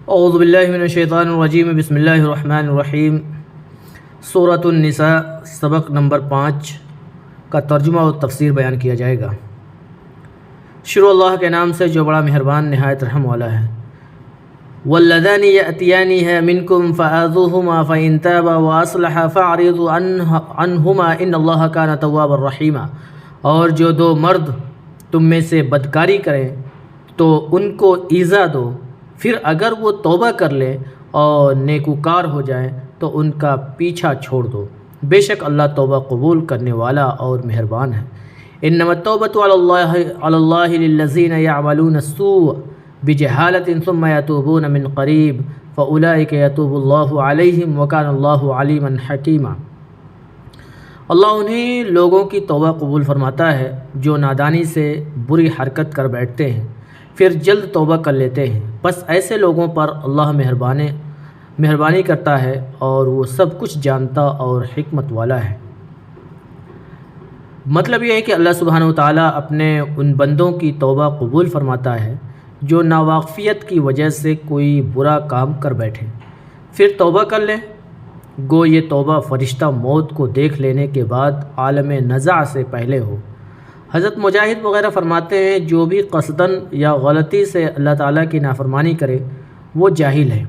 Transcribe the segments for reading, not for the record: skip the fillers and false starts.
اعوذ باللہ من الشیطان الرجیم، بسم اللہ الرحمن الرحیم۔ سورۃ النساء سبق نمبر 5 کا ترجمہ و تفسیر بیان کیا جائے گا۔ شروع اللہ کے نام سے جو بڑا مہربان نہایت رحم والا ہے۔ واللذان یأتیانها منکم فآذوہما فإن تابا وأصلحا فأعرضوا عنہما ان اللہ کان توابا رحیما۔ اور جو دو مرد تم میں سے بدکاری کریں تو ان کو ایذا دو، پھر اگر وہ توبہ کر لیں اور نیکوکار ہو جائیں تو ان کا پیچھا چھوڑ دو، بے شک اللہ توبہ قبول کرنے والا اور مہربان ہے۔ انما التوبۃ علی اللہ للذین یعملون السوء بجہالۃ ثم یتوبون من قریب فاولئک یتوب اللہ علیہم وکان اللہ علیما حکیما۔ اللہ انہی لوگوں کی توبہ قبول فرماتا ہے جو نادانی سے بری حرکت کر بیٹھتے ہیں پھر جلد توبہ کر لیتے ہیں، بس ایسے لوگوں پر اللہ مہربانی کرتا ہے اور وہ سب کچھ جانتا اور حکمت والا ہے۔ مطلب یہ ہے کہ اللہ سبحانہ وتعالیٰ اپنے ان بندوں کی توبہ قبول فرماتا ہے جو ناواقفیت کی وجہ سے کوئی برا کام کر بیٹھے پھر توبہ کر لیں، گو یہ توبہ فرشتہ موت کو دیکھ لینے کے بعد عالم نزع سے پہلے ہو۔ حضرت مجاہد وغیرہ فرماتے ہیں جو بھی قصداً یا غلطی سے اللہ تعالیٰ کی نافرمانی کرے وہ جاہل ہے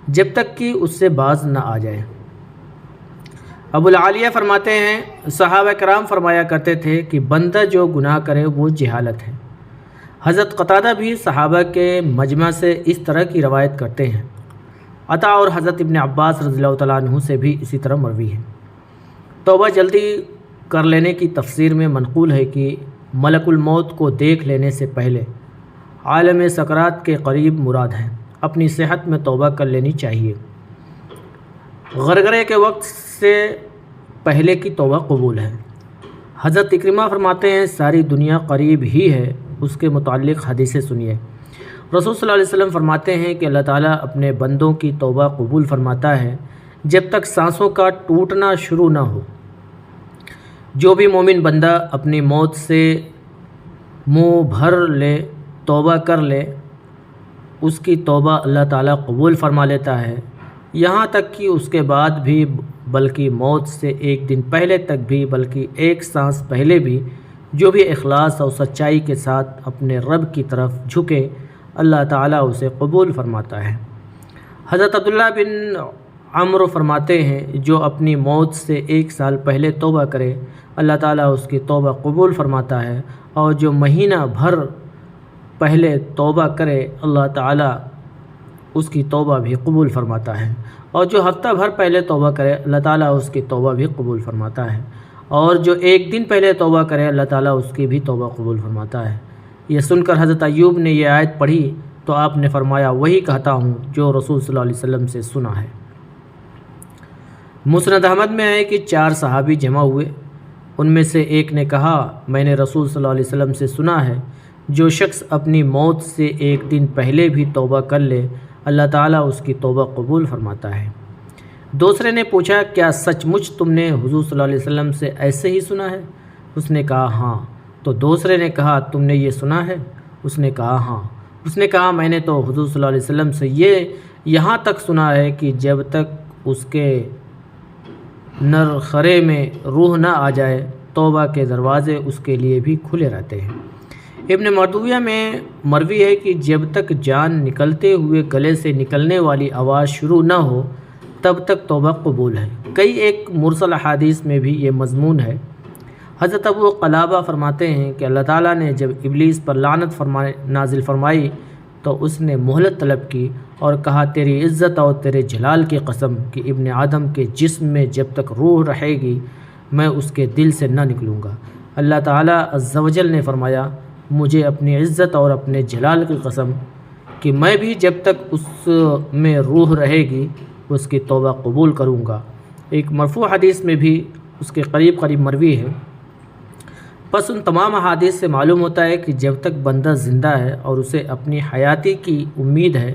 جب تک کہ اس سے باز نہ آ جائے۔ ابو العالیہ فرماتے ہیں صحابہ کرام فرمایا کرتے تھے کہ بندہ جو گناہ کرے وہ جہالت ہے۔ حضرت قتادہ بھی صحابہ کے مجمع سے اس طرح کی روایت کرتے ہیں۔ عطا اور حضرت ابن عباس رضی اللہ تعالیٰ عنہ سے بھی اسی طرح مروی ہے۔ توبہ جلدی کر لینے کی تفسیر میں منقول ہے کہ ملک الموت کو دیکھ لینے سے پہلے عالم سکرات کے قریب مراد ہے، اپنی صحت میں توبہ کر لینی چاہیے۔ غرغرے کے وقت سے پہلے کی توبہ قبول ہے۔ حضرت اکرمہ فرماتے ہیں ساری دنیا قریب ہی ہے، اس کے متعلق حدیثیں سنیے۔ رسول صلی اللہ علیہ وسلم فرماتے ہیں کہ اللہ تعالیٰ اپنے بندوں کی توبہ قبول فرماتا ہے جب تک سانسوں کا ٹوٹنا شروع نہ ہو۔ جو بھی مومن بندہ اپنی موت سے منہ بھر لے، توبہ کر لے، اس کی توبہ اللہ تعالیٰ قبول فرما لیتا ہے، یہاں تک کہ اس کے بعد بھی، بلکہ موت سے ایک دن پہلے تک بھی، بلکہ ایک سانس پہلے بھی جو بھی اخلاص اور سچائی کے ساتھ اپنے رب کی طرف جھکے اللہ تعالیٰ اسے قبول فرماتا ہے۔ حضرت عبداللہ بن عمرو فرماتے ہیں جو اپنی موت سے 1 سال پہلے توبہ کرے اللہ تعالیٰ اس کی توبہ قبول فرماتا ہے، اور جو مہینہ بھر پہلے توبہ کرے اللہ تعالیٰ اس کی توبہ بھی قبول فرماتا ہے، اور جو ہفتہ بھر پہلے توبہ کرے اللہ تعالیٰ اس کی توبہ بھی قبول فرماتا ہے، اور جو 1 دن پہلے توبہ کرے اللہ تعالیٰ اس کی بھی توبہ قبول فرماتا ہے۔ یہ سن کر حضرت ایوب نے یہ آیت پڑھی تو آپ نے فرمایا وہی کہتا ہوں جو رسول صلی اللہ علیہ وسلم سے سنا ہے۔ مسند احمد میں ہے کہ 4 صحابی جمع ہوئے، ان میں سے ایک نے کہا میں نے رسول صلی اللہ علیہ وسلم سے سنا ہے جو شخص اپنی موت سے 1 دن پہلے بھی توبہ کر لے اللہ تعالیٰ اس کی توبہ قبول فرماتا ہے۔ دوسرے نے پوچھا کیا سچ مچ تم نے حضور صلی اللہ علیہ وسلم سے ایسے ہی سنا ہے؟ اس نے کہا ہاں۔ تو دوسرے نے کہا تم نے یہ سنا ہے؟ اس نے کہا ہاں۔ اس نے کہا میں نے تو حضور صلی اللہ علیہ وسلم سے یہاں تک سنا ہے کہ جب تک اس کے نرخرے میں روح نہ آ جائے توبہ کے دروازے اس کے لیے بھی کھلے رہتے ہیں۔ ابن مردویہ میں مروی ہے کہ جب تک جان نکلتے ہوئے گلے سے نکلنے والی آواز شروع نہ ہو تب تک توبہ قبول ہے۔ کئی ایک مرسل احادیث میں بھی یہ مضمون ہے۔ حضرت ابو قلابہ فرماتے ہیں کہ اللہ تعالیٰ نے جب ابلیس پر لعنت نازل فرمائی تو اس نے مہلت طلب کی اور کہا تیری عزت اور تیرے جلال کی قسم کہ ابن آدم کے جسم میں جب تک روح رہے گی میں اس کے دل سے نہ نکلوں گا۔ اللہ تعالیٰ عز و جل نے فرمایا مجھے اپنی عزت اور اپنے جلال کی قسم کہ میں بھی جب تک اس میں روح رہے گی اس کی توبہ قبول کروں گا۔ ایک مرفوع حدیث میں بھی اس کے قریب مروی ہے۔ بس ان تمام احادیث سے معلوم ہوتا ہے کہ جب تک بندہ زندہ ہے اور اسے اپنی حیاتی کی امید ہے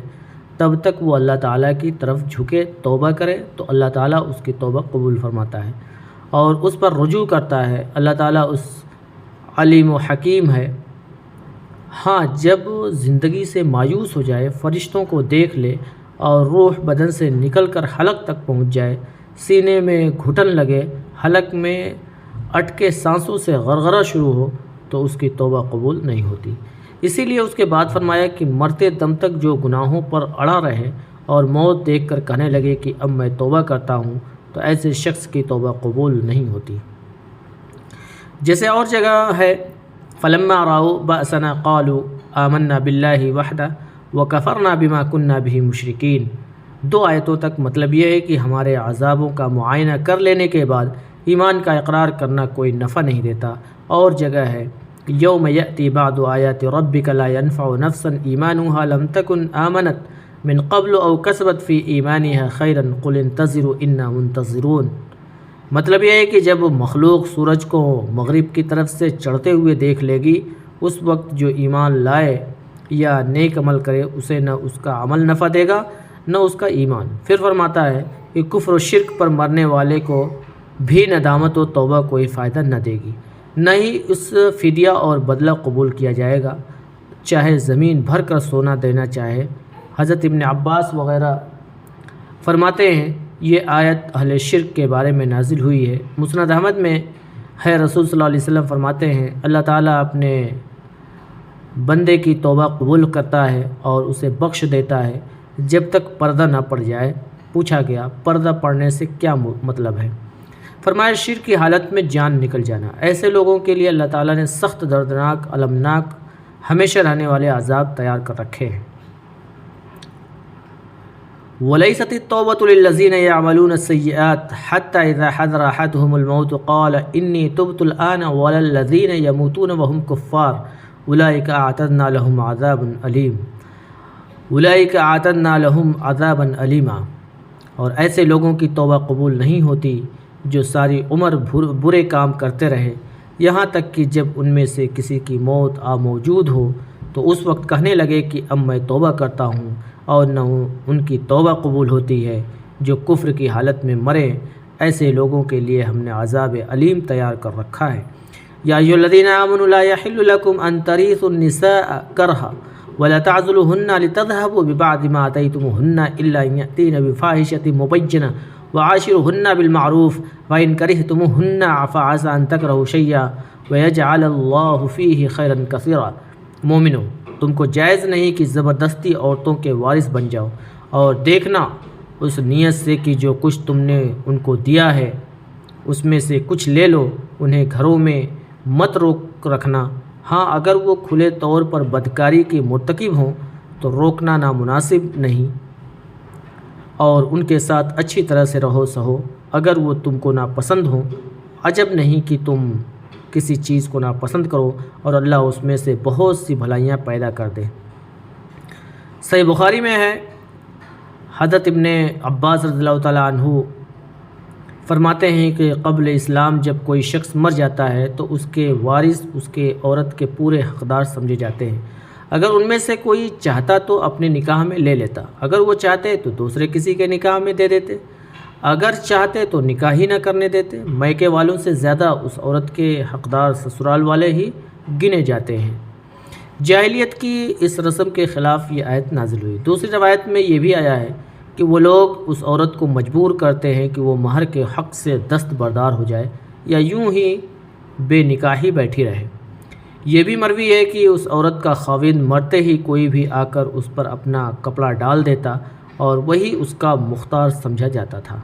تب تک وہ اللہ تعالیٰ کی طرف جھکے توبہ کرے تو اللہ تعالیٰ اس کی توبہ قبول فرماتا ہے اور اس پر رجوع کرتا ہے۔ اللہ تعالیٰ اس علیم و حکیم ہے۔ ہاں جب زندگی سے مایوس ہو جائے، فرشتوں کو دیکھ لے اور روح بدن سے نکل کر حلق تک پہنچ جائے، سینے میں گھٹن لگے، حلق میں اٹکے سانسوں سے غرغرہ شروع ہو تو اس کی توبہ قبول نہیں ہوتی۔ اسی لیے اس کے بعد فرمایا کہ مرتے دم تک جو گناہوں پر اڑا رہے اور موت دیکھ کر کہنے لگے کہ اب میں توبہ کرتا ہوں، تو ایسے شخص کی توبہ قبول نہیں ہوتی۔ جیسے اور جگہ ہے فلما راؤ بأسنا قالوا آمنا باللہ وحدہ وکفرنا بما کننا به مشرکین۔ 2 آیتوں تک مطلب یہ ہے کہ ہمارے عذابوں کا معائنہ کر لینے کے بعد ایمان کا اقرار کرنا کوئی نفع نہیں دیتا۔ اور جگہ ہے یوم یأتی بعد آیات ربک لا ينفع نفسا ایمانها لم تکن آمنت من قبل او کسبت فی ایمانها خیرا قل انتظروا انا منتظرون۔ مطلب یہ ہے کہ جب مخلوق سورج کو مغرب کی طرف سے چڑھتے ہوئے دیکھ لے گی، اس وقت جو ایمان لائے یا نیک عمل کرے اسے نہ اس کا عمل نفع دے گا نہ اس کا ایمان۔ پھر فرماتا ہے کہ کفر و شرک پر مرنے والے کو بھی ندامت و توبہ کوئی فائدہ نہ دے گی، نہ ہی اس فدیہ اور بدلہ قبول کیا جائے گا، چاہے زمین بھر کر سونا دینا چاہے۔ حضرت ابن عباس وغیرہ فرماتے ہیں یہ آیت اہل شرک کے بارے میں نازل ہوئی ہے۔ مسند احمد میں ہے رسول صلی اللہ علیہ وسلم فرماتے ہیں اللہ تعالیٰ اپنے بندے کی توبہ قبول کرتا ہے اور اسے بخش دیتا ہے جب تک پردہ نہ پڑ جائے۔ پوچھا گیا پردہ پڑنے سے کیا مطلب ہے؟ فرمایا شرک کی حالت میں جان نکل جانا۔ ایسے لوگوں کے لیے اللہ تعالیٰ نے سخت دردناک، المناک، ہمیشہ رہنے والے عذاب تیار کر رکھے ہیں۔ وَلَيْسَتِ التَّوْبَةُ لِلَّذِينَ يَعْمَلُونَ السَّيِّئَاتِ حَتَّى إِذَا حَضَرَ أَحَدَهُمُ الْمَوْتُ قَالَ إِنِّي تُبْتُ الْآنَ وَلَا الَّذِينَ يَمُوتُونَ وَهُمْ كُفَّارٌ أُولَئِكَ أَعْتَدْنَا لَهُمْ عَذَابًا أَلِيمًا۔ اور ایسے لوگوں کی توبہ قبول نہیں ہوتی جو ساری عمر برے کام کرتے رہے، یہاں تک کہ جب ان میں سے کسی کی موت موجود ہو تو اس وقت کہنے لگے کہ اب میں توبہ کرتا ہوں، اور نہ ان کی توبہ قبول ہوتی ہے جو کفر کی حالت میں مرے۔ ایسے لوگوں کے لیے ہم نے عذاب علیم تیار کر رکھا ہے۔ یا ایھا الذین آمنوا لا یحل لکم ان تریثوا النساء کرہا ولا تعضلوهن لتذهبوا ببعض ما آتیتموهن الا ان یأتین بفاحشۃ مبینہ وعاشروهن بالمعروف وإن کرہتموهن فعسى ان تکرہوا شیئا ویجعل اللہ فیہ خیرا کثیرا۔ مومنو، تم کو جائز نہیں کہ زبردستی عورتوں کے وارث بن جاؤ، اور دیکھنا اس نیت سے کہ جو کچھ تم نے ان کو دیا ہے اس میں سے کچھ لے لو، انہیں گھروں میں مت روک رکھنا۔ ہاں اگر وہ کھلے طور پر بدکاری کے مرتکب ہوں تو روکنا نامناسب نہیں، اور ان کے ساتھ اچھی طرح سے رہو سہو۔ اگر وہ تم کو ناپسند ہوں، عجب نہیں کہ تم کسی چیز کو ناپسند کرو اور اللہ اس میں سے بہت سی بھلائیاں پیدا کر دے۔ صحیح بخاری میں ہے حضرت ابن عباس رضی اللہ تعالیٰ عنہ فرماتے ہیں کہ قبل اسلام جب کوئی شخص مر جاتا ہے تو اس کے وارث اس کے عورت کے پورے حقدار سمجھے جاتے ہیں۔ اگر ان میں سے کوئی چاہتا تو اپنے نکاح میں لے لیتا، اگر وہ چاہتے تو دوسرے کسی کے نکاح میں دے دیتے، اگر چاہتے تو نکاح ہی نہ کرنے دیتے۔ میکے والوں سے زیادہ اس عورت کے حقدار سسرال والے ہی گنے جاتے ہیں۔ جاہلیت کی اس رسم کے خلاف یہ آیت نازل ہوئی۔ دوسری روایت میں یہ بھی آیا ہے کہ وہ لوگ اس عورت کو مجبور کرتے ہیں کہ وہ مہر کے حق سے دستبردار ہو جائے یا یوں ہی بے نکاحی بیٹھی رہے۔ یہ بھی مروی ہے کہ اس عورت کا خاوند مرتے ہی کوئی بھی آ کر اس پر اپنا کپڑا ڈال دیتا اور وہی اس کا مختار سمجھا جاتا تھا۔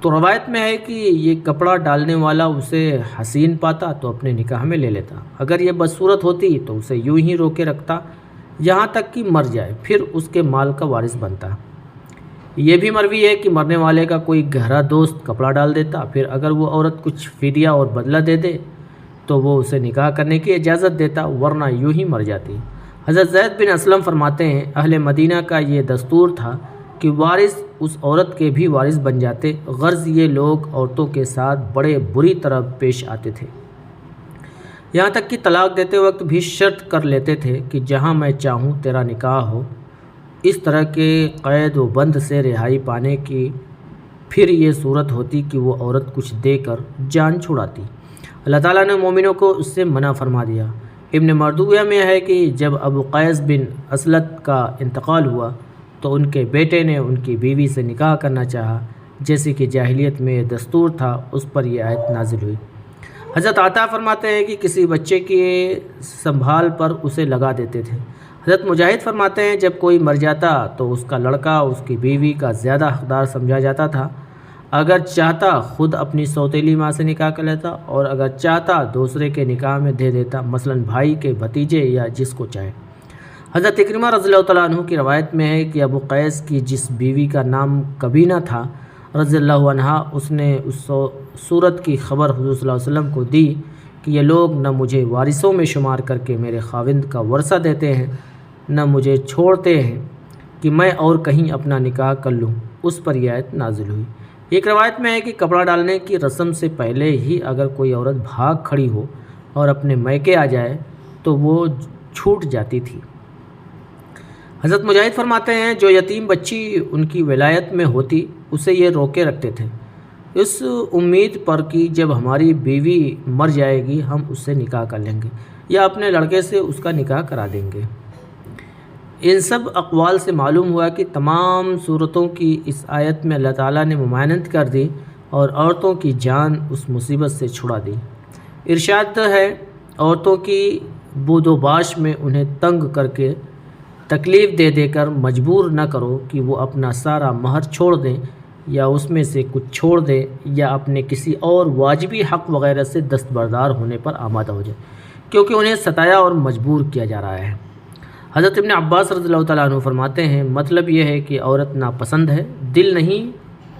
تو روایت میں ہے کہ یہ کپڑا ڈالنے والا اسے حسین پاتا تو اپنے نکاح میں لے لیتا، اگر یہ بدصورت ہوتی تو اسے یوں ہی روکے رکھتا یہاں تک کہ مر جائے، پھر اس کے مال کا وارث بنتا۔ یہ بھی مروی ہے کہ مرنے والے کا کوئی گہرا دوست کپڑا ڈال دیتا، پھر اگر وہ عورت کچھ فدیہ اور بدلہ دے دے تو وہ اسے نکاح کرنے کی اجازت دیتا، ورنہ یوں ہی مر جاتی۔ حضرت زید بن اسلم فرماتے ہیں اہل مدینہ کا یہ دستور تھا کہ وارث اس عورت کے بھی وارث بن جاتے، غرض یہ لوگ عورتوں کے ساتھ بڑے بری طرح پیش آتے تھے، یہاں تک کہ طلاق دیتے وقت بھی شرط کر لیتے تھے کہ جہاں میں چاہوں تیرا نکاح ہو۔ اس طرح کے قید و بند سے رہائی پانے کی پھر یہ صورت ہوتی کہ وہ عورت کچھ دے کر جان چھڑاتی۔ اللہ تعالیٰ نے مومنوں کو اس سے منع فرما دیا ابن مردویہ میں ہے کہ جب ابو قیس بن اسلط کا انتقال ہوا تو ان کے بیٹے نے ان کی بیوی سے نکاح کرنا چاہا، جیسے کہ جاہلیت میں دستور تھا، اس پر یہ آیت نازل ہوئی۔ حضرت عطا فرماتے ہیں کہ کسی بچے کے سنبھال پر اسے لگا دیتے تھے۔ حضرت مجاہد فرماتے ہیں جب کوئی مر جاتا تو اس کا لڑکا اس کی بیوی کا زیادہ حقدار سمجھا جاتا تھا، اگر چاہتا خود اپنی سوتیلی ماں سے نکاح کر لیتا اور اگر چاہتا دوسرے کے نکاح میں دے دیتا، مثلا بھائی کے بھتیجے یا جس کو چاہے۔ حضرت اکرمہ رضی اللہ تعالیٰ عنہ کی روایت میں ہے کہ ابو قیس کی جس بیوی کا نام کبینہ تھا رضی اللہ عنہا، اس نے اس صورت کی خبر حضور صلی اللہ علیہ وسلم کو دی کہ یہ لوگ نہ مجھے وارثوں میں شمار کر کے میرے خاوند کا ورثہ دیتے ہیں، نہ مجھے چھوڑتے ہیں کہ میں اور کہیں اپنا نکاح کر لوں۔ اس پر یہ آیت نازل ہوئی۔ ایک روایت میں ہے کہ کپڑا ڈالنے کی رسم سے پہلے ہی اگر کوئی عورت بھاگ کھڑی ہو اور اپنے میکے آ جائے تو وہ چھوٹ جاتی تھی۔ حضرت مجاہد فرماتے ہیں جو یتیم بچی ان کی ولایت میں ہوتی اسے یہ روکے رکھتے تھے، اس امید پر کہ جب ہماری بیوی مر جائے گی ہم اس سے نکاح کر لیں گے یا اپنے لڑکے سے اس کا نکاح کرا دیں گے۔ ان سب اقوال سے معلوم ہوا کہ تمام صورتوں کی اس آیت میں اللہ تعالیٰ نے ممانعت کر دی اور عورتوں کی جان اس مصیبت سے چھڑا دی۔ ارشاد ہے عورتوں کی بود و باش میں انہیں تنگ کر کے تکلیف دے دے کر مجبور نہ کرو کہ وہ اپنا سارا مہر چھوڑ دیں یا اس میں سے کچھ چھوڑ دیں یا اپنے کسی اور واجبی حق وغیرہ سے دستبردار ہونے پر آمادہ ہو جائے، کیونکہ انہیں ستایا اور مجبور کیا جا رہا ہے۔ حضرت ابن عباس رضی اللہ تعالیٰ عنہ فرماتے ہیں مطلب یہ ہے کہ عورت ناپسند ہے، دل نہیں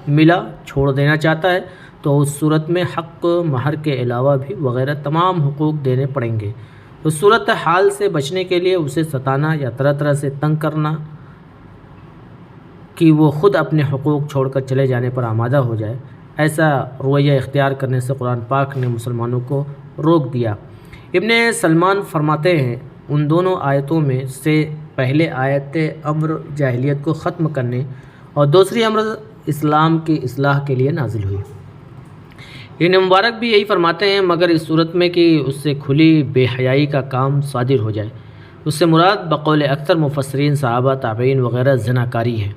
ملا، چھوڑ دینا چاہتا ہے تو اس صورت میں حق مہر کے علاوہ بھی وغیرہ تمام حقوق دینے پڑیں گے۔ اس صورت حال سے بچنے کے لیے اسے ستانا یا طرح طرح سے تنگ کرنا کہ وہ خود اپنے حقوق چھوڑ کر چلے جانے پر آمادہ ہو جائے، ایسا رویہ اختیار کرنے سے قرآن پاک نے مسلمانوں کو روک دیا۔ ابن سلمان فرماتے ہیں ان دونوں آیتوں میں سے پہلے آیت امر جاہلیت کو ختم کرنے اور دوسری امر اسلام کی اصلاح کے لیے نازل ہوئی۔ ابن مبارک بھی یہی فرماتے ہیں مگر اس صورت میں کہ اس سے کھلی بے حیائی کا کام صادر ہو جائے۔ اس سے مراد بقول اکثر مفسرین صحابہ تابعین وغیرہ زناکاری ہے،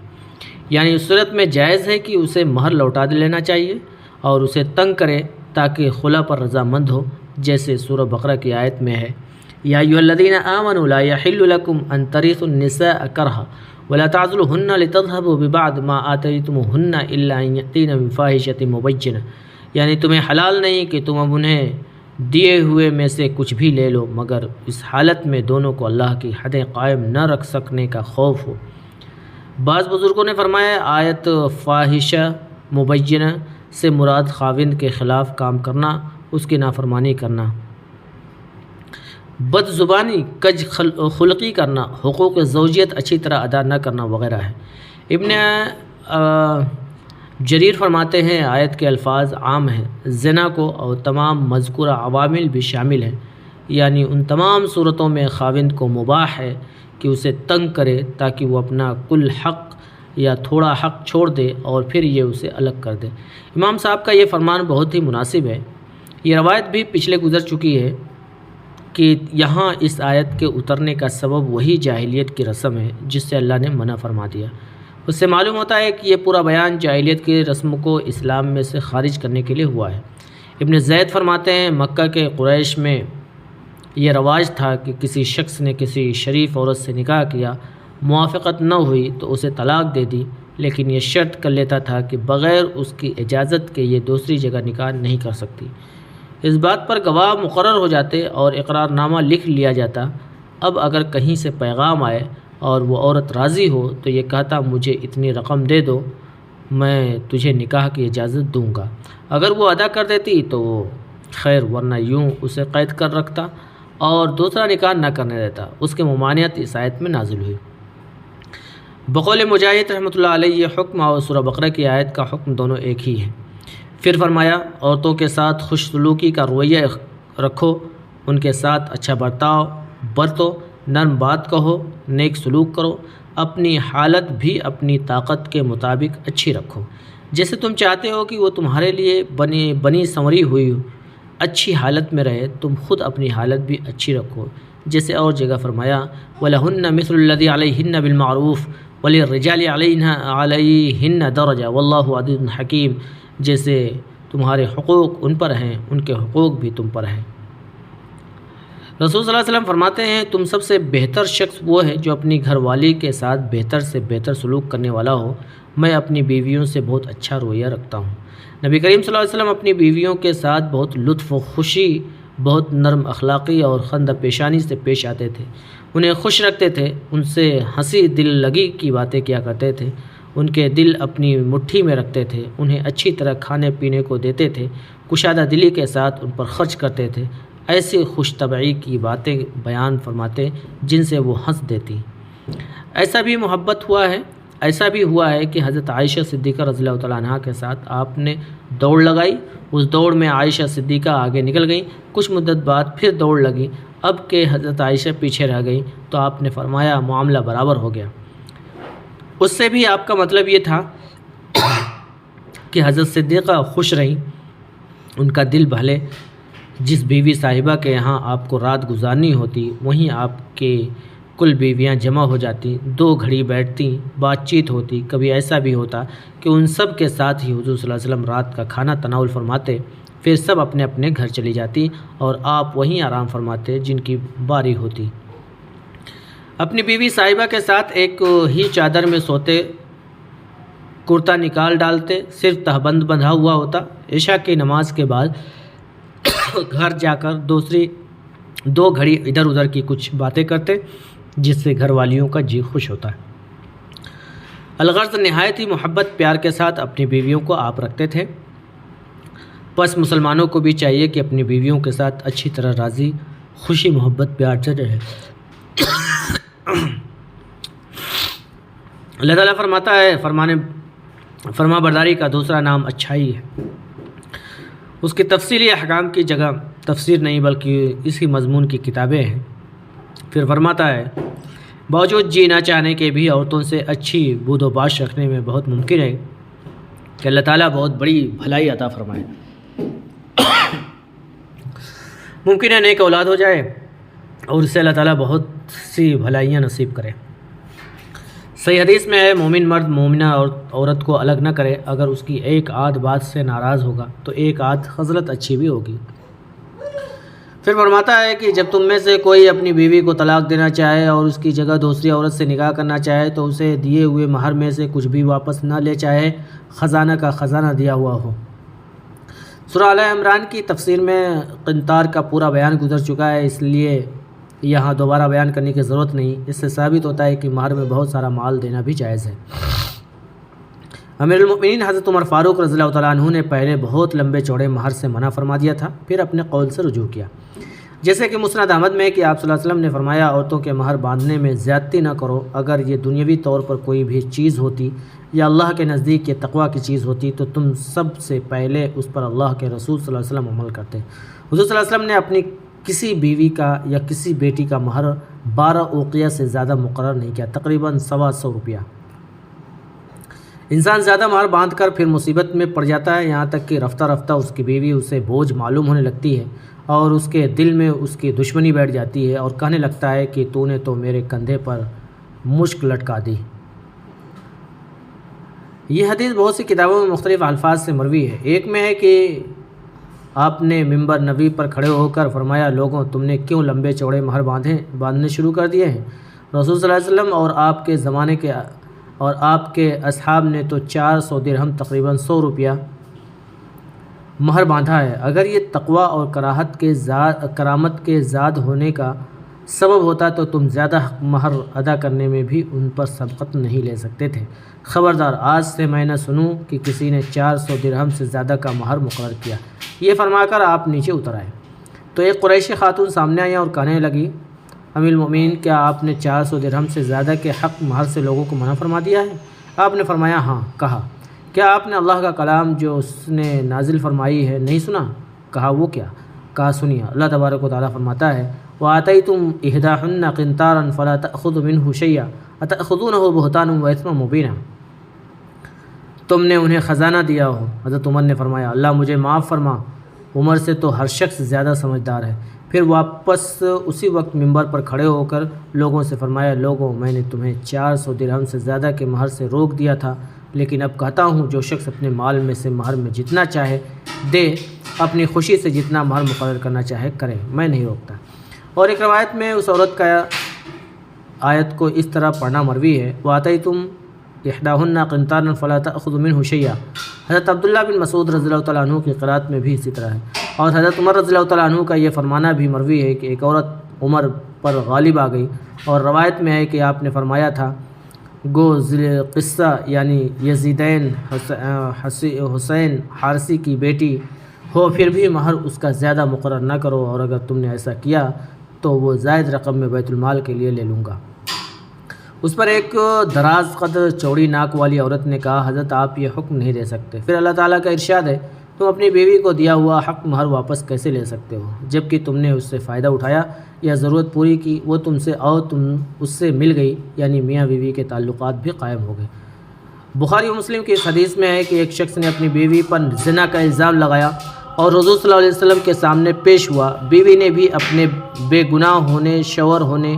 یعنی اس صورت میں جائز ہے کہ اسے مہر لوٹا لینا چاہیے اور اسے تنگ کرے تاکہ خلا پر رضامند ہو، جیسے سورہ بقرہ کی آیت میں ہے یا ایھا الذین آمنوا لا یحل لکم ان ترثوا النساء کرہا ولا تعضلوهن لتذهبوا ببعض ما آتیتموهن الا ان یأتین بفاحشۃ مبینہ، یعنی تمہیں حلال نہیں کہ تم اب انہیں دیے ہوئے میں سے کچھ بھی لے لو مگر اس حالت میں دونوں کو اللہ کی حدیں قائم نہ رکھ سکنے کا خوف ہو۔ بعض بزرگوں نے فرمایا آیت فاحشہ مبینہ سے مراد خاوند کے خلاف کام کرنا، اس کی نافرمانی کرنا، بد زبانی، کج خلقی کرنا، حقوق زوجیت اچھی طرح ادا نہ کرنا وغیرہ ہے۔ ابن جریر فرماتے ہیں آیت کے الفاظ عام ہیں، زنا کو اور تمام مذکورہ عوامل بھی شامل ہیں، یعنی ان تمام صورتوں میں خاوند کو مباح ہے کہ اسے تنگ کرے تاکہ وہ اپنا کل حق یا تھوڑا حق چھوڑ دے اور پھر یہ اسے الگ کر دے۔ امام صاحب کا یہ فرمان بہت ہی مناسب ہے۔ یہ روایت بھی پچھلے گزر چکی ہے کہ یہاں اس آیت کے اترنے کا سبب وہی جاہلیت کی رسم ہے جس سے اللہ نے منع فرما دیا۔ اس سے معلوم ہوتا ہے کہ یہ پورا بیان جاہلیت کی رسم کو اسلام میں سے خارج کرنے کے لیے ہوا ہے۔ ابن زید فرماتے ہیں مکہ کے قریش میں یہ رواج تھا کہ کسی شخص نے کسی شریف عورت سے نکاح کیا، موافقت نہ ہوئی تو اسے طلاق دے دی، لیکن یہ شرط کر لیتا تھا کہ بغیر اس کی اجازت کے یہ دوسری جگہ نکاح نہیں کر سکتی۔ اس بات پر گواہ مقرر ہو جاتے اور اقرار نامہ لکھ لیا جاتا۔ اب اگر کہیں سے پیغام آئے اور وہ عورت راضی ہو تو یہ کہتا مجھے اتنی رقم دے دو، میں تجھے نکاح کی اجازت دوں گا۔ اگر وہ ادا کر دیتی تو خیر، ورنہ یوں اسے قید کر رکھتا اور دوسرا نکاح نہ کرنے دیتا۔ اس کی ممانعت اس آیت میں نازل ہوئی۔ بقول مجاہد رحمۃ اللہ علیہ یہ حکم اور سورہ بقرہ کی آیت کا حکم دونوں ایک ہی ہے۔ پھر فرمایا عورتوں کے ساتھ خوش سلوکی کا رویہ رکھو، ان کے ساتھ اچھا برتاؤ برتو، نرم بات کہو، نیک سلوک کرو، اپنی حالت بھی اپنی طاقت کے مطابق اچھی رکھو، جیسے تم چاہتے ہو کہ وہ تمہارے لیے بنی سنوری ہوئی ہو، اچھی حالت میں رہے تم خود اپنی حالت بھی اچھی رکھو۔ جیسے اور جگہ فرمایا وَلَهُنَّ مِثْلُ الَّذِي عَلَيْهِنَّ بِالْمَعْرُوفِ وَلِلرِّجَالِ عَلَيْهِنَّ دَرَجَةٌ وَاللَّهُ عَزِيزٌ حَكِيمٌ، جیسے تمہارے حقوق ان پر ہیں ان کے حقوق بھی تم پر ہیں۔ رسول صلی اللہ علیہ وسلم فرماتے ہیں تم سب سے بہتر شخص وہ ہے جو اپنی گھر والی کے ساتھ بہتر سے بہتر سلوک کرنے والا ہو۔ میں اپنی بیویوں سے بہت اچھا رویہ رکھتا ہوں۔ نبی کریم صلی اللہ علیہ وسلم اپنی بیویوں کے ساتھ بہت لطف و خوشی، بہت نرم اخلاقی اور خندہ پیشانی سے پیش آتے تھے، انہیں خوش رکھتے تھے، ان سے ہنسی دل لگی کی باتیں کیا کرتے تھے، ان کے دل اپنی مٹھی میں رکھتے تھے، انہیں اچھی طرح کھانے پینے کو دیتے تھے، کشادہ دلی کے ساتھ ان پر خرچ کرتے تھے، ایسی خوش طبعی کی باتیں بیان فرماتے جن سے وہ ہنس دیتی۔ ایسا بھی ہوا ہے کہ حضرت عائشہ صدیقہ رضی اللہ تعالیٰ عنہ کے ساتھ آپ نے دوڑ لگائی، اس دوڑ میں عائشہ صدیقہ آگے نکل گئیں، کچھ مدت بعد پھر دوڑ لگی، اب کہ حضرت عائشہ پیچھے رہ گئی تو آپ نے فرمایا معاملہ برابر ہو گیا۔ اس سے بھی آپ کا مطلب یہ تھا کہ حضرت صدیقہ خوش رہیں، ان کا دل بھلے۔ جس بیوی صاحبہ کے یہاں آپ کو رات گزارنی ہوتی وہیں آپ کے کل بیویاں جمع ہو جاتی، 2 گھڑی بیٹھتی، بات چیت ہوتی۔ کبھی ایسا بھی ہوتا کہ ان سب کے ساتھ ہی حضور صلی اللہ علیہ وسلم رات کا کھانا تناول فرماتے، پھر سب اپنے اپنے گھر چلی جاتی اور آپ وہیں آرام فرماتے جن کی باری ہوتی۔ اپنی بیوی صاحبہ کے ساتھ ایک ہی چادر میں سوتے، کرتا نکال ڈالتے، صرف تہبند بندھا ہوا ہوتا۔ عشاء کی نماز کے بعد گھر جا کر دوسری 2 گھڑی ادھر ادھر کی کچھ باتیں کرتے جس سے گھر والیوں کا جی خوش ہوتا ہے۔ الغرض نہایت ہی محبت پیار کے ساتھ اپنی بیویوں کو آپ رکھتے تھے۔ پس مسلمانوں کو بھی چاہیے کہ اپنی بیویوں کے ساتھ اچھی طرح راضی خوشی محبت پیار سے رہے۔ اللہ تعالیٰ فرماتا ہے فرما برداری کا دوسرا نام اچھائی ہے۔ اس کی تفصیلی احکام کی جگہ تفسیر نہیں بلکہ اسی مضمون کی کتابیں ہیں۔ پھر فرماتا ہے باوجود جی نہ چاہنے کے بھی عورتوں سے اچھی بود و باش رکھنے میں بہت ممکن ہے کہ اللہ تعالیٰ بہت بڑی بھلائی عطا فرمائے۔ ممکن ہے نیک اولاد ہو جائے اور اس سے اللہ تعالیٰ بہت سی بھلائیاں نصیب کرے۔ صحیح حدیث میں ہے مومن مرد مومنہ عورت کو الگ نہ کرے، اگر اس کی ایک آدھ بات سے ناراض ہوگا تو ایک آدھ خصلت اچھی بھی ہوگی۔ پھر فرماتا ہے کہ جب تم میں سے کوئی اپنی بیوی کو طلاق دینا چاہے اور اس کی جگہ دوسری عورت سے نکاح کرنا چاہے تو اسے دیے ہوئے مہر میں سے کچھ بھی واپس نہ لے، چاہے خزانہ کا خزانہ دیا ہوا ہو۔ سورہ آل عمران کی تفسیر میں قنطار کا پورا بیان گزر چکا ہے، اس لیے یہاں دوبارہ بیان کرنے کی ضرورت نہیں۔ اس سے ثابت ہوتا ہے کہ مہر میں بہت سارا مال دینا بھی جائز ہے۔ امیر المؤمنین حضرت عمر فاروق رضی اللہ تعالیٰ عنہ نے پہلے بہت لمبے چوڑے مہر سے منع فرما دیا تھا، پھر اپنے قول سے رجوع کیا۔ جیسے کہ مسند احمد میں کہ آپ صلی اللہ علیہ وسلم نے فرمایا عورتوں کے مہر باندھنے میں زیادتی نہ کرو، اگر یہ دنیاوی طور پر کوئی بھی چیز ہوتی یا اللہ کے نزدیک یہ تقویٰ کی چیز ہوتی تو تم سب سے پہلے اس پر اللہ کے رسول صلی اللہ علیہ وسلم عمل کرتے۔ حضور صلی اللہ علیہ وسلم نے اپنی کسی بیوی کا یا کسی بیٹی کا مہر 12 اوقیہ سے زیادہ مقرر نہیں کیا، تقریباً 125 روپیہ۔ انسان زیادہ مہر باندھ کر پھر مصیبت میں پڑ جاتا ہے، یہاں تک کہ رفتہ رفتہ اس کی بیوی اسے بوجھ معلوم ہونے لگتی ہے اور اس کے دل میں اس کی دشمنی بیٹھ جاتی ہے اور کہنے لگتا ہے کہ تو نے تو میرے کندھے پر مشک لٹکا دی۔ یہ حدیث بہت سی کتابوں میں مختلف الفاظ سے مروی ہے۔ ایک میں ہے کہ آپ نے منبر نبوی پر کھڑے ہو کر فرمایا لوگوں تم نے کیوں لمبے چوڑے مہر باندھنے شروع کر دیے ہیں؟ رسول صلی اللہ علیہ وسلم اور آپ کے زمانے کے اور آپ کے اصحاب نے تو 400 درہم تقریباً 100 روپیہ مہر باندھا ہے۔ اگر یہ تقویٰ اور کرامت کے زاد ہونے کا سبب ہوتا تو تم زیادہ مہر ادا کرنے میں بھی ان پر سبقت نہیں لے سکتے تھے۔ خبردار آج سے میں نہ سنوں کہ کسی نے 400 درہم سے زیادہ کا مہر مقرر کیا۔ یہ فرما کر آپ نیچے اتر آئے تو ایک قریشی خاتون سامنے آئی اور کہنے لگی امیر المؤمنین کیا آپ نے 400 درہم سے زیادہ کے حق مہر سے لوگوں کو منع فرما دیا ہے؟ آپ نے فرمایا ہاں۔ کہا کیا آپ نے اللہ کا کلام جو اس نے نازل فرمائی ہے نہیں سنا؟ کہا وہ کیا؟ کہا سنیے، اللہ تبارک و تعالیٰ فرماتا ہے وَآتَيْتُمْ إِحْدَاهُنَّ قِنْطَارًا فَلَا تَأْخُذُوا مِنْهُ شَيْئًا أَتَأْخُذُونَهُ بُهْتَانًا وَإِثْمًا مُبِينًا۔ تم نے انہیں خزانہ دیا ہو۔ حضرت عمر نے فرمایا اللہ مجھے معاف فرما، عمر سے تو ہر شخص زیادہ سمجھدار ہے۔ پھر واپس اسی وقت منبر پر کھڑے ہو کر لوگوں سے فرمایا، لوگوں، میں نے تمہیں 400 درہم سے زیادہ کے مہر سے روک دیا تھا، لیکن اب کہتا ہوں جو شخص اپنے مال میں سے مہر میں جتنا چاہے دے، اپنی خوشی سے جتنا مہر مقرر کرنا چاہے کرے، میں نہیں روکتا۔ اور ایک روایت میں اس عورت کا آیت کو اس طرح پڑھنا مروی ہے، وَآتَيْتُمْ إِحْدَاهُنَّ قِنْطَارًا فَلَا تَأْخُذُوا مِنْهُ شَيْئًا۔ حضرت عبداللہ بن مسعود رضی اللہ تعالیٰ عنہ کی قرأت میں بھی اسی طرح ہے۔ اور حضرت عمر رضی اللہ تعالیٰ عنہ کا یہ فرمانا بھی مروی ہے کہ ایک عورت عمر پر غالب آ گئی، اور روایت میں ہے کہ آپ نے فرمایا تھا، گو قصہ یعنی یزیدین حسین حارثی کی بیٹی ہو، پھر بھی مہر اس کا زیادہ مقرر نہ کرو، اور اگر تم نے ایسا کیا تو وہ زائد رقم میں بیت المال کے لیے لے لوں گا۔ اس پر ایک دراز قد چوڑی ناک والی عورت نے کہا، حضرت آپ یہ حکم نہیں دے سکتے۔ پھر اللہ تعالیٰ کا ارشاد ہے، تم اپنی بیوی کو دیا ہوا حق مہر واپس کیسے لے سکتے ہو جب کہ تم نے اس سے فائدہ اٹھایا یا ضرورت پوری کی، وہ تم سے اور تم اس سے مل گئی، یعنی میاں بیوی کے تعلقات بھی قائم ہو گئے۔ بخاری و مسلم کی اس حدیث میں ہے کہ ایک شخص نے اپنی بیوی پر زنا کا الزام لگایا اور حضور صلی اللہ علیہ وسلم کے سامنے پیش ہوا۔ بیوی نے بھی اپنے بے گناہ ہونے، شوہر ہونے،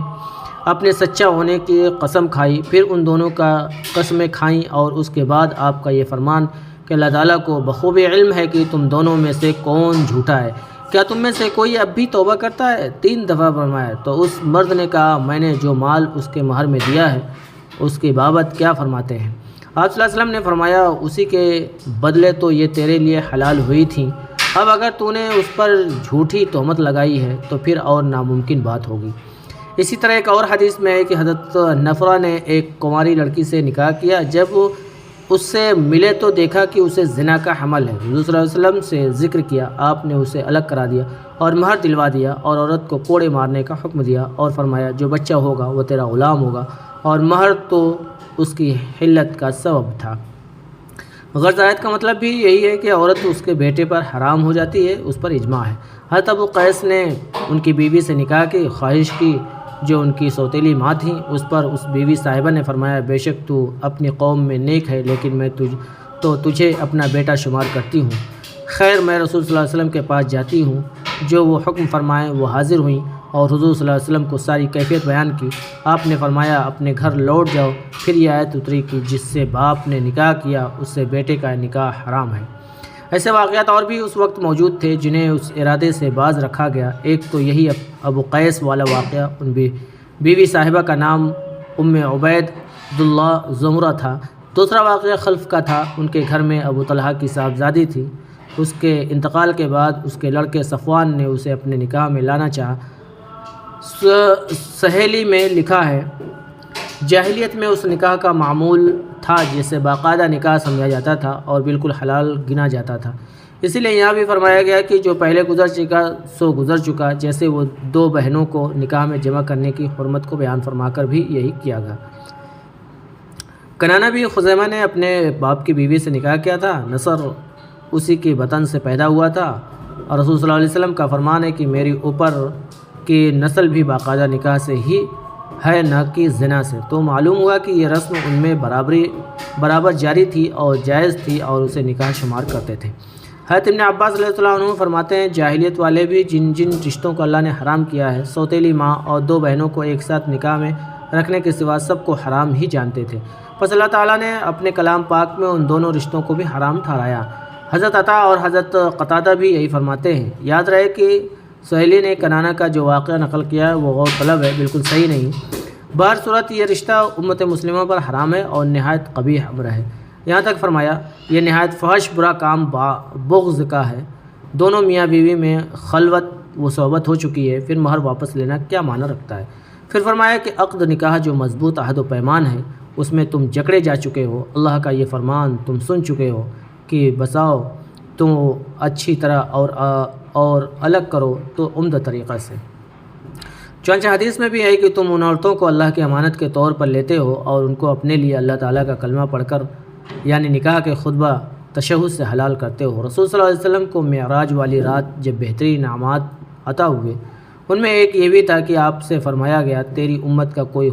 اپنے سچا ہونے کی قسم کھائی، پھر ان دونوں کا قسمیں کھائیں، اور اس کے بعد آپ کا یہ فرمان کہ اللہ تعالیٰ کو بخوبی علم ہے کہ تم دونوں میں سے کون جھوٹا ہے، کیا تم میں سے کوئی اب بھی توبہ کرتا ہے؟ 3 دفعہ فرمایا۔ تو اس مرد نے کہا، میں نے جو مال اس کے مہر میں دیا ہے اس کی بابت کیا فرماتے ہیں؟ آپ صلی اللہ علیہ وسلم نے فرمایا، اسی کے بدلے تو یہ تیرے لیے حلال ہوئی تھیں، اب اگر تو نے اس پر جھوٹی تہمت لگائی ہے تو پھر اور ناممکن بات ہوگی۔ اسی طرح ایک اور حدیث میں ہے کہ حضرت نفرہ نے ایک کنواری لڑکی سے نکاح کیا، جب اس سے ملے تو دیکھا کہ اسے زنا کا حمل ہے۔ حضور صلی اللہ علیہ وسلم سے ذکر کیا، آپ نے اسے الگ کرا دیا اور مہر دلوا دیا، اور عورت کو کوڑے مارنے کا حکم دیا، اور فرمایا جو بچہ ہوگا وہ تیرا غلام ہوگا، اور مہر تو اس کی حلت کا سبب تھا۔ غرض آیت کا مطلب بھی یہی ہے کہ عورت اس کے بیٹے پر حرام ہو جاتی ہے، اس پر اجماع ہے۔ حضرت ابو قیس نے ان کی بیوی سے نکاح کی خواہش کی جو ان کی سوتیلی ماں تھیں، اس پر اس بیوی صاحبہ نے فرمایا، بے شک تو اپنی قوم میں نیک ہے، لیکن میں تجھے اپنا بیٹا شمار کرتی ہوں۔ خیر، میں رسول صلی اللہ علیہ وسلم کے پاس جاتی ہوں، جو وہ حکم فرمائیں وہ حاضر ہوئیں، اور حضور صلی اللہ علیہ وسلم کو ساری کیفیت بیان کی۔ آپ نے فرمایا، اپنے گھر لوٹ جاؤ۔ پھر یہ آیت اتری کہ جس سے باپ نے نکاح کیا اس سے بیٹے کا نکاح حرام ہے۔ ایسے واقعات اور بھی اس وقت موجود تھے جنہیں اس ارادے سے باز رکھا گیا۔ ایک تو یہی ابو قیس والا واقعہ، ان بیوی صاحبہ کا نام ام عبید اللہ زمرہ تھا۔ دوسرا واقعہ خلف کا تھا، ان کے گھر میں ابو طلحہ کی صاحبزادی تھی، اس کے انتقال کے بعد اس کے لڑکے صفوان نے اسے اپنے نکاح میں لانا چاہا۔ سہیلی میں لکھا ہے، جاہلیت میں اس نکاح کا معمول تھا جسے باقاعدہ نکاح سمجھا جاتا تھا اور بالکل حلال گنا جاتا تھا۔ اسی لیے یہاں بھی فرمایا گیا کہ جو پہلے گزر چکا سو گزر چکا، جیسے وہ 2 بہنوں کو نکاح میں جمع کرنے کی حرمت کو بیان فرما کر بھی یہی کیا گیا۔ کنانہ بھی خزیمہ نے اپنے باپ کی بیوی سے نکاح کیا تھا، نصر اسی کی بطن سے پیدا ہوا تھا، اور رسول صلی اللہ علیہ وسلم کا فرمان ہے کہ میری اوپر کی نسل بھی باقاعدہ نکاح سے ہی ہے، نہ کہ زنا سے۔ تو معلوم ہوا کہ یہ رسم ان میں برابر جاری تھی اور جائز تھی، اور اسے نکاح شمار کرتے تھے۔ حضرت ابن عباس رضی اللہ عنہ فرماتے ہیں، جاہلیت والے بھی جن رشتوں کو اللہ نے حرام کیا ہے، سوتیلی ماں اور 2 بہنوں کو ایک ساتھ نکاح میں رکھنے کے سوا سب کو حرام ہی جانتے تھے۔ پس اللہ تعالیٰ نے اپنے کلام پاک میں ان دونوں رشتوں کو بھی حرام ٹھہرایا۔ حضرت عطا اور حضرت قتادہ بھی یہی فرماتے ہیں۔ یاد رہے کہ سہیلی نے کنانہ کا جو واقعہ نقل کیا ہے وہ غور طلب ہے، بالکل صحیح نہیں۔ بہر صورت یہ رشتہ امت مسلمہ پر حرام ہے اور نہایت قبیح امر ہے۔ یہاں تک فرمایا، یہ نہایت فحش برا کام بغض کا ہے۔ دونوں میاں بیوی میں خلوت و صحبت ہو چکی ہے، پھر مہر واپس لینا کیا معنی رکھتا ہے؟ پھر فرمایا کہ عقد نکاح جو مضبوط عہد و پیمان ہے، اس میں تم جکڑے جا چکے ہو۔ اللہ کا یہ فرمان تم سن چکے ہو کہ بساؤ تم اچھی طرح اور الگ کرو تو عمدہ طریقہ سے۔ چنانچہ حدیث میں بھی ہے کہ تم ان عورتوں کو اللہ کی امانت کے طور پر لیتے ہو اور ان کو اپنے لیے اللہ تعالیٰ کا کلمہ پڑھ کر یعنی نکاح کے خطبہ تشہد سے حلال کرتے ہو۔ رسول صلی اللہ علیہ وسلم کو معراج والی رات جب بہترین انعامات عطا ہوئے، ان میں ایک یہ بھی تھا کہ آپ سے فرمایا گیا، تیری امت کا کوئی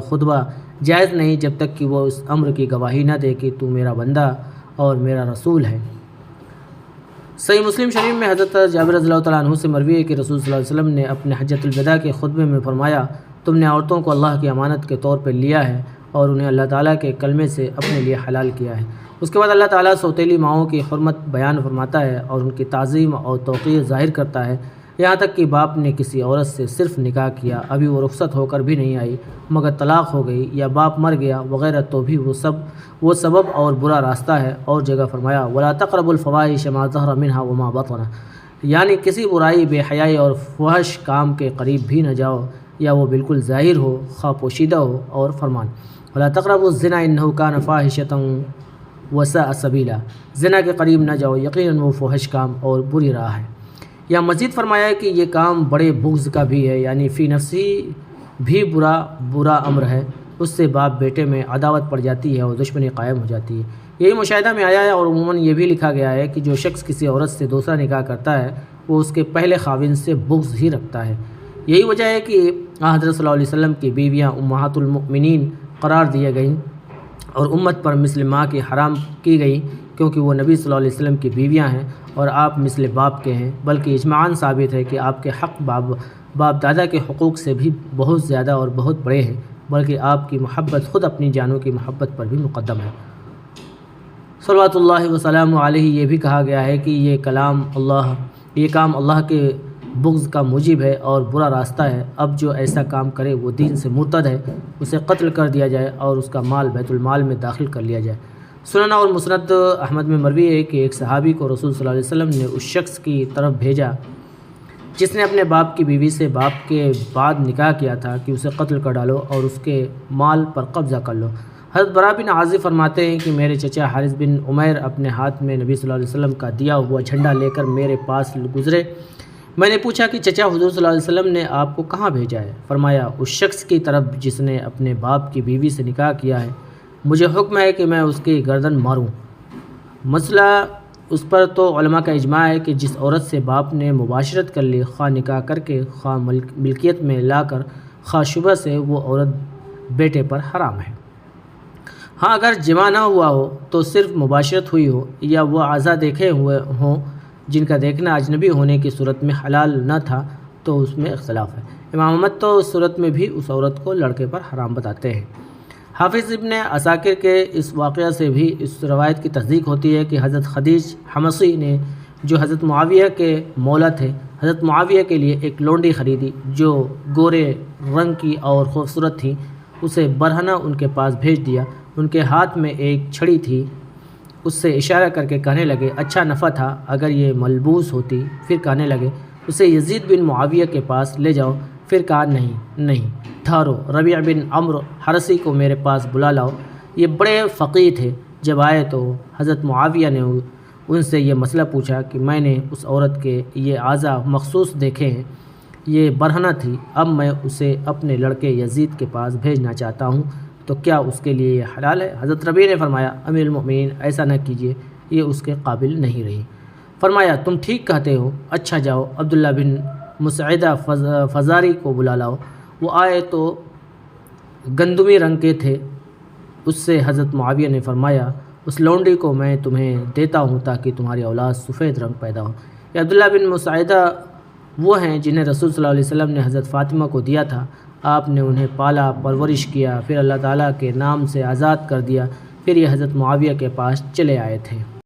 خطبہ جائز نہیں جب تک کہ وہ اس امر کی گواہی نہ دے کہ تو میرا بندہ اور میرا رسول ہے۔ صحیح مسلم شریف میں حضرت جابر رضی اللہ تعالیٰ عنہ سے مروی ہے کہ رسول صلی اللہ علیہ وسلم نے اپنے حجۃ الوداع کے خطبے میں فرمایا، تم نے عورتوں کو اللہ کی امانت کے طور پر لیا ہے اور انہیں اللہ تعالیٰ کے کلمے سے اپنے لیے حلال کیا ہے۔ اس کے بعد اللہ تعالیٰ سوتیلی ماؤں کی حرمت بیان فرماتا ہے اور ان کی تعظیم اور توقیر ظاہر کرتا ہے، یہاں تک کہ باپ نے کسی عورت سے صرف نکاح کیا، ابھی وہ رخصت ہو کر بھی نہیں آئی مگر طلاق ہو گئی یا باپ مر گیا وغیرہ، تو بھی وہ سبب اور برا راستہ ہے۔ اور جگہ فرمایا وَلَا تَقْرَبُوا الْفَوَاحِشَ مَا ظَهَرَ مِنْهَا وَمَا بَطَنَ، یعنی کسی برائی، بے حیائی اور فحش کام کے قریب بھی نہ جاؤ، یا وہ بالکل ظاہر ہو خواہ پوشیدہ ہو۔ اور فرمان وَلَا تَقْرَبُوا الزِّنَا إِنَّهُ كَانَ فَاحِشَةً وَسَاءَ سَبِيلًا، زنا کے قریب نہ جاؤ، یقیناً وہ فحش کام اور بری راہ ہے۔ یا مزید فرمایا ہے کہ یہ کام بڑے بغض کا بھی ہے، یعنی فی نفسی بھی برا امر ہے، اس سے باپ بیٹے میں عداوت پڑ جاتی ہے اور دشمنی قائم ہو جاتی ہے۔ یہی مشاہدہ میں آیا ہے اور عموماً یہ بھی لکھا گیا ہے کہ جو شخص کسی عورت سے دوسرا نکاح کرتا ہے وہ اس کے پہلے خاوند سے بغض ہی رکھتا ہے۔ یہی وجہ ہے کہ حضرت صلی اللہ علیہ وسلم کی بیویاں امہات المؤمنین قرار دی گئیں اور امت پر مثل ماں کی حرام کی گئی، کیونکہ وہ نبی صلی اللہ علیہ وسلم کی بیویاں ہیں اور آپ مثل باپ کے ہیں، بلکہ اجماعاً ثابت ہے کہ آپ کے حق باپ دادا کے حقوق سے بھی بہت زیادہ اور بہت بڑے ہیں، بلکہ آپ کی محبت خود اپنی جانوں کی محبت پر بھی مقدم ہے۔ صلوات اللہ وسلام علیہ یہ بھی کہا گیا ہے کہ یہ کام اللہ کے بغض کا موجب ہے اور برا راستہ ہے۔ اب جو ایسا کام کرے وہ دین سے مرتد ہے، اسے قتل کر دیا جائے اور اس کا مال بیت المال میں داخل کر لیا جائے۔ سنن اور مسند احمد میں مروی ہے کہ ایک صحابی کو رسول صلی اللہ علیہ وسلم نے اس شخص کی طرف بھیجا جس نے اپنے باپ کی بیوی سے باپ کے بعد نکاح کیا تھا کہ اسے قتل کر ڈالو اور اس کے مال پر قبضہ کر لو۔ حضرت براء بن عازب فرماتے ہیں کہ میرے چچا حارث بن عمیر اپنے ہاتھ میں نبی صلی اللہ علیہ وسلم کا دیا ہوا جھنڈا لے کر میرے پاس گزرے۔ میں نے پوچھا کہ چچا حضور صلی اللہ علیہ وسلم نے آپ کو کہاں بھیجا ہے؟ فرمایا اس شخص کی طرف جس نے اپنے باپ کی بیوی سے نکاح کیا ہے، مجھے حکم ہے کہ میں اس کی گردن ماروں۔ مسئلہ اس پر تو علماء کا اجماع ہے کہ جس عورت سے باپ نے مباشرت کر لی، خواہ نکاح کر کے، خواہ ملکیت میں لا کر، خواہ شبہ سے، وہ عورت بیٹے پر حرام ہے۔ ہاں اگر جماع نہ ہوا ہو تو صرف مباشرت ہوئی ہو یا وہ اعضاء دیکھے ہوئے ہوں جن کا دیکھنا اجنبی ہونے کی صورت میں حلال نہ تھا تو اس میں اختلاف ہے۔ امام احمد تو اس صورت میں بھی اس عورت کو لڑکے پر حرام بتاتے ہیں۔ حافظ ابن عساکر کے اس واقعہ سے بھی اس روایت کی تصدیق ہوتی ہے کہ حضرت خدیج حمصی نے جو حضرت معاویہ کے مولا تھے، حضرت معاویہ کے لیے ایک لونڈی خریدی جو گورے رنگ کی اور خوبصورت تھی، اسے برہنہ ان کے پاس بھیج دیا۔ ان کے ہاتھ میں ایک چھڑی تھی، اس سے اشارہ کر کے کہنے لگے اچھا نفع تھا اگر یہ ملبوس ہوتی۔ پھر کہنے لگے اسے یزید بن معاویہ کے پاس لے جاؤ۔ پھر کہا نہیں ٹھہرو، ربیع بن عمرو حرسی کو میرے پاس بلا لاؤ۔ یہ بڑے فقیہ تھے۔ جب آئے تو حضرت معاویہ نے ان سے یہ مسئلہ پوچھا کہ میں نے اس عورت کے یہ اعضاء مخصوص دیکھے ہیں، یہ برہنہ تھی، اب میں اسے اپنے لڑکے یزید کے پاس بھیجنا چاہتا ہوں، تو کیا اس کے لیے یہ حلال ہے؟ حضرت ربیع نے فرمایا امیر المؤمنین ایسا نہ کیجیے، یہ اس کے قابل نہیں رہی۔ فرمایا تم ٹھیک کہتے ہو، اچھا جاؤ عبداللہ بن مسعدہ فزاری کو بلا لاؤ۔ وہ آئے تو گندمی رنگ کے تھے۔ اس سے حضرت معاویہ نے فرمایا اس لونڈی کو میں تمہیں دیتا ہوں تاکہ تمہاری اولاد سفید رنگ پیدا ہو۔ یہ عبداللہ بن مسعدہ وہ ہیں جنہیں رسول صلی اللہ علیہ وسلم نے حضرت فاطمہ کو دیا تھا۔ آپ نے انہیں پالا پرورش کیا، پھر اللہ تعالیٰ کے نام سے آزاد کر دیا، پھر یہ حضرت معاویہ کے پاس چلے آئے تھے۔